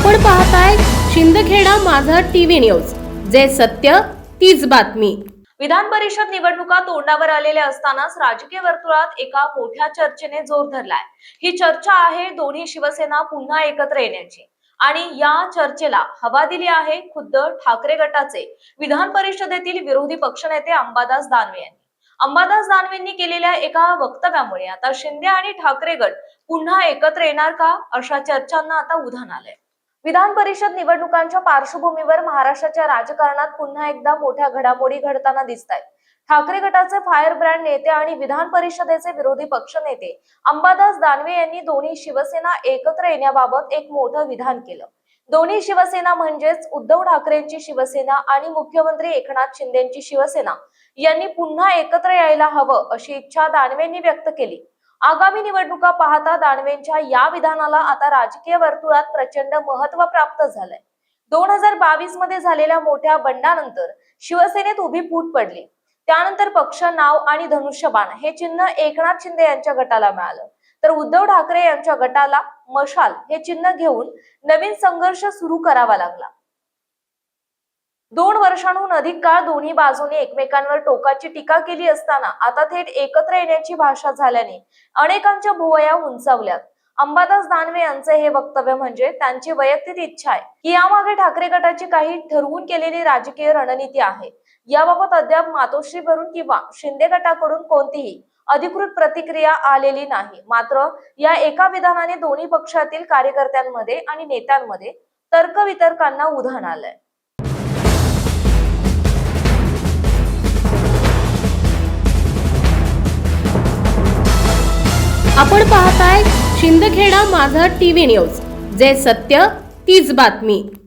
आपण पाहताय शिंदखेडा माझा टीव्ही न्यूज, जे सत्य तीच बातमी। विधान परिषद निवडणुका तोंडावर आलेल्या असतानाच राजकीय वर्तुळात एका मोठ्या चर्चेने जोर धरलाय। ही चर्चा आहे दोन्ही शिवसेना पुन्हा एकत्र येण्याची, आणि या चर्चेला हवा दिली आहे खुद्द ठाकरे गटाचे विधान परिषदेतील विरोधी पक्षनेते अंबादास दानवे यांनी। अंबादास दानवेंनी केलेल्या एका वक्तव्यामुळे आता शिंदे आणि ठाकरे गट पुन्हा एकत्र येणार का, अशा चर्चांना आता उधाण आलंय। विधान परिषद निवडणुकांच्या पार्श्वभूमीवर महाराष्ट्राच्या राजकारणात पुन्हा एकदा मोठ्या घडामोडी घडताना दिसतायत। ठाकरे गटाचे फायर ब्रँड नेते आणि विधान परिषदेचे विरोधी पक्षनेते अंबादास दानवे यांनी दोन्ही शिवसेना एकत्र येण्याबाबत एक मोठं विधान केलं। दोन्ही शिवसेना म्हणजेच उद्धव ठाकरेंची शिवसेना आणि मुख्यमंत्री एकनाथ शिंदेंची शिवसेना यांनी पुन्हा एकत्र यायला हवं, अशी इच्छा दानवेंनी व्यक्त केली। आगामी निवडणुका पाहता दानवेंच्या या विधानाला आता राजकीय वर्तुळात प्रचंड महत्त्व प्राप्त झालंय। 2022 मध्ये झालेल्या मोठ्या बंडानंतर शिवसेनेत उभी फूट पडली। त्यानंतर पक्ष, नाव आणि धनुष्यबाण हे चिन्ह एकनाथ शिंदे यांच्या गटाला मिळालं, तर उद्धव ठाकरे यांच्या गटाला मशाल हे चिन्ह घेऊन नवीन संघर्ष सुरू करावा लागला। 2 वर्षांहून अधिक काळ दोन्ही बाजूंनी एकमेकांवर टोकाची टीका केली असताना आता थेट एकत्र येण्याची भाषा झाल्याने अनेकांच्या भुवया उंचावल्यात। अंबादास दानवे यांचे हे वक्तव्य म्हणजे त्यांची वैयक्तिक इच्छा आहे की यामागे ठाकरे गटाची काही ठरवून केलेली राजकीय रणनीती आहे। याबाबत अद्याप मातोश्रीवरून किंवा शिंदे गटाकडून कोणतीही अधिकृत प्रतिक्रिया आलेली नाही। मात्र या एका विधानाने दोन्ही पक्षातील कार्यकर्त्यांमध्ये आणि नेत्यांमध्ये तर्कवितर्कांना उधाण आलंय। आपण पाहताय शिंदखेडा माझा टीव्ही न्यूज, जे सत्य तीच बातमी।